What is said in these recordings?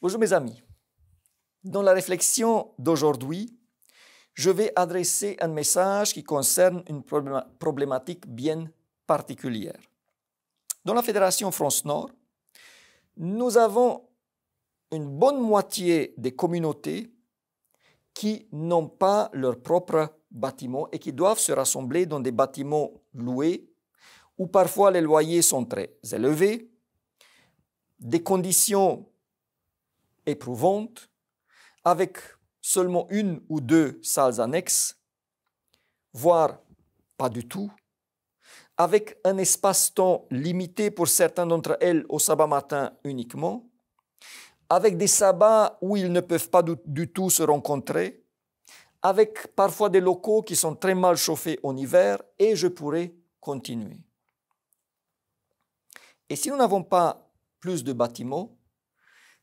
Bonjour mes amis. Dans la réflexion d'aujourd'hui, je vais adresser un message qui concerne une problématique bien particulière. Dans la Fédération France-Nord, nous avons une bonne moitié des communautés qui n'ont pas leur propre bâtiment et qui doivent se rassembler dans des bâtiments loués où parfois les loyers sont très élevés, des conditions éprouvantes, avec seulement une ou deux salles annexes, voire pas du tout, avec un espace-temps limité pour certains d'entre elles au sabbat matin uniquement, avec des sabbats où ils ne peuvent pas du tout se rencontrer, avec parfois des locaux qui sont très mal chauffés en hiver, et je pourrais continuer. Et si nous n'avons pas plus de bâtiments,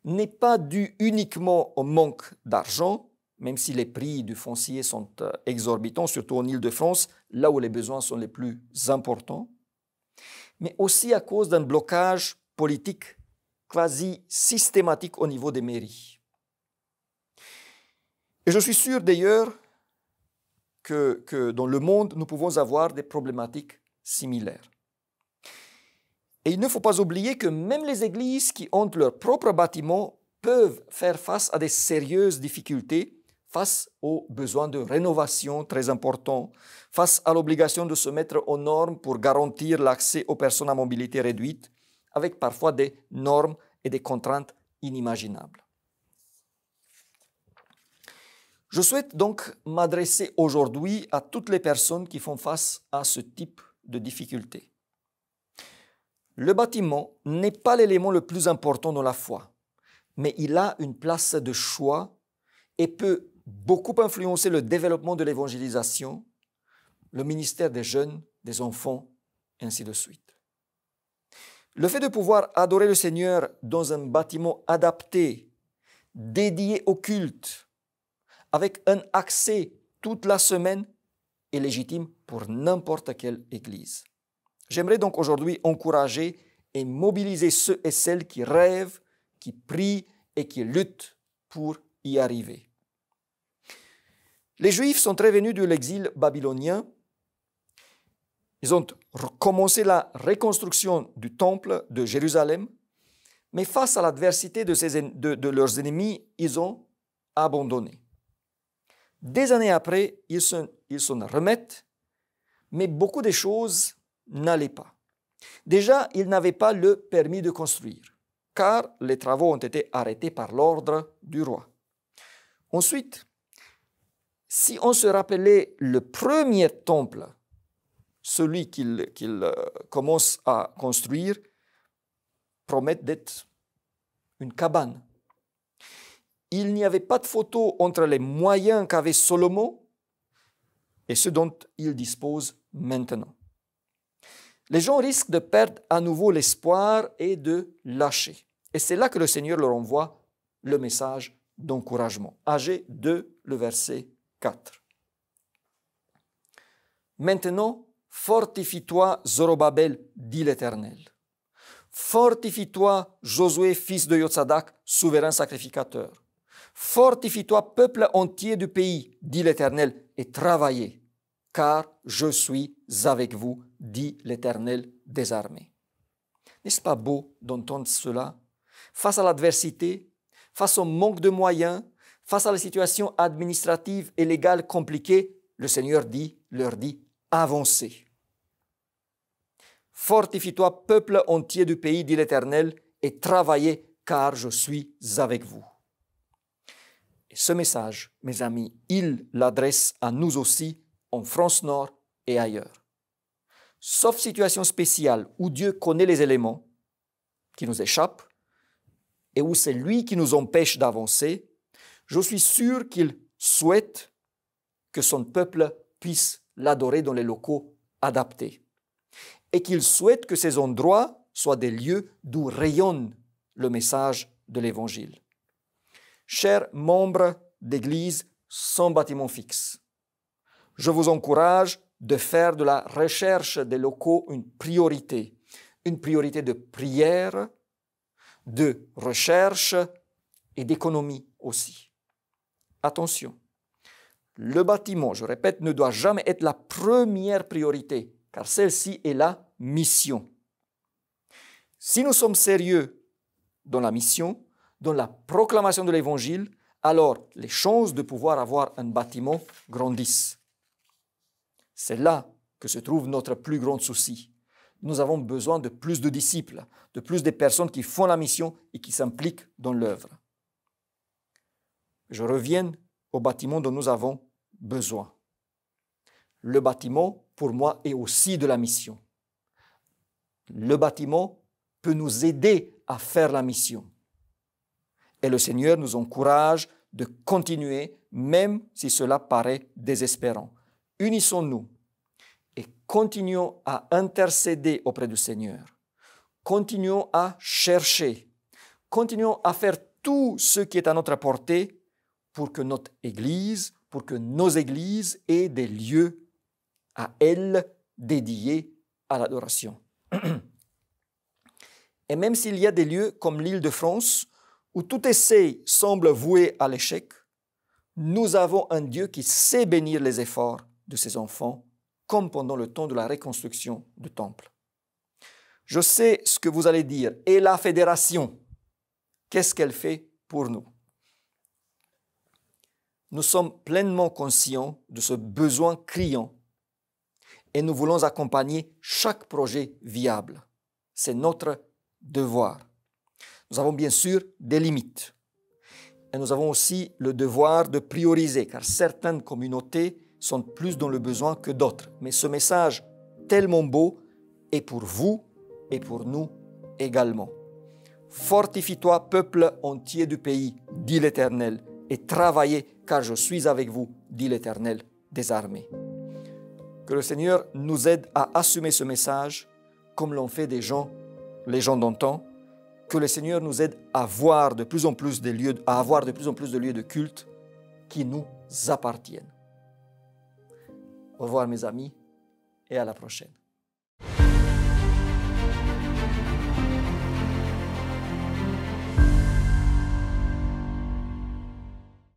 n'est pas dû uniquement au manque d'argent, même si les prix du foncier sont exorbitants, surtout en Île-de-France, là où les besoins sont les plus importants, mais aussi à cause d'un blocage politique quasi systématique au niveau des mairies. Et je suis sûr d'ailleurs que dans le monde, nous pouvons avoir des problématiques similaires. Et il ne faut pas oublier que même les églises qui ont leur propre bâtiment peuvent faire face à des sérieuses difficultés, face aux besoins de rénovation très importants, face à l'obligation de se mettre aux normes pour garantir l'accès aux personnes à mobilité réduite, avec parfois des normes et des contraintes inimaginables. Je souhaite donc m'adresser aujourd'hui à toutes les personnes qui font face à ce type de difficultés. Le bâtiment n'est pas l'élément le plus important dans la foi, mais il a une place de choix et peut beaucoup influencer le développement de l'évangélisation, le ministère des jeunes, des enfants, et ainsi de suite. Le fait de pouvoir adorer le Seigneur dans un bâtiment adapté, dédié au culte, avec un accès toute la semaine, est légitime pour n'importe quelle église. J'aimerais donc aujourd'hui encourager et mobiliser ceux et celles qui rêvent, qui prient et qui luttent pour y arriver. Les Juifs sont revenus de l'exil babylonien. Ils ont recommencé la reconstruction du temple de Jérusalem, mais face à l'adversité de leurs ennemis, ils ont abandonné. Des années après, ils s'en remettent, mais beaucoup de choses n'allaient pas. Déjà, ils n'avaient pas le permis de construire, car les travaux ont été arrêtés par l'ordre du roi. Ensuite, si on se rappelait le premier temple, celui qu'il commence à construire, promet d'être une cabane. Il n'y avait pas de photo entre les moyens qu'avait Salomon et ceux dont il dispose maintenant. Les gens risquent de perdre à nouveau l'espoir et de lâcher. Et c'est là que le Seigneur leur envoie le message d'encouragement. Agé 2, le verset 4. Maintenant, fortifie-toi, Zorobabel, dit l'Éternel. Fortifie-toi, Josué, fils de Yotsadak, souverain sacrificateur. Fortifie-toi, peuple entier du pays, dit l'Éternel, et travaillez, car je suis avec vous, dit l'Éternel des armées. N'est-ce pas beau d'entendre cela? Face à l'adversité, face au manque de moyens, face à la situation administrative et légale compliquée, le Seigneur leur dit, avancez. Fortifie-toi, peuple entier du pays, dit l'Éternel, et travaillez, car je suis avec vous. Et ce message, mes amis, il l'adresse à nous aussi, en France-Nord et ailleurs. Sauf situation spéciale où Dieu connaît les éléments qui nous échappent et où c'est lui qui nous empêche d'avancer, je suis sûr qu'il souhaite que son peuple puisse l'adorer dans les locaux adaptés et qu'il souhaite que ces endroits soient des lieux d'où rayonne le message de l'Évangile. Chers membres d'Église sans bâtiment fixe, je vous encourage de faire de la recherche des locaux une priorité de prière, de recherche et d'économie aussi. Attention, le bâtiment, je répète, ne doit jamais être la première priorité, car celle-ci est la mission. Si nous sommes sérieux dans la mission, dans la proclamation de l'Évangile, alors les chances de pouvoir avoir un bâtiment grandissent. C'est là que se trouve notre plus grand souci. Nous avons besoin de plus de disciples, de plus de personnes qui font la mission et qui s'impliquent dans l'œuvre. Je reviens au bâtiment dont nous avons besoin. Le bâtiment, pour moi, est aussi de la mission. Le bâtiment peut nous aider à faire la mission. Et le Seigneur nous encourage de continuer, même si cela paraît désespérant. Unissons-nous et continuons à intercéder auprès du Seigneur. Continuons à chercher. Continuons à faire tout ce qui est à notre portée pour que notre Église, pour que nos églises aient des lieux à elles dédiés à l'adoration. Et même s'il y a des lieux comme l'Île-de-France, où tout essai semble voué à l'échec, nous avons un Dieu qui sait bénir les efforts de ses enfants, comme pendant le temps de la reconstruction du temple. Je sais ce que vous allez dire. Et la fédération, qu'est-ce qu'elle fait pour nous? Nous sommes pleinement conscients de ce besoin criant et nous voulons accompagner chaque projet viable. C'est notre devoir. Nous avons bien sûr des limites. Et nous avons aussi le devoir de prioriser, car certaines communautés sont plus dans le besoin que d'autres. Mais ce message tellement beau est pour vous et pour nous également. Fortifie-toi, peuple entier du pays, dit l'Éternel, et travaillez, car je suis avec vous, dit l'Éternel des armées. Que le Seigneur nous aide à assumer ce message comme l'ont fait les gens d'antan. Que le Seigneur nous aide à avoir de plus en plus de lieux de culte qui nous appartiennent. Au revoir mes amis et à la prochaine.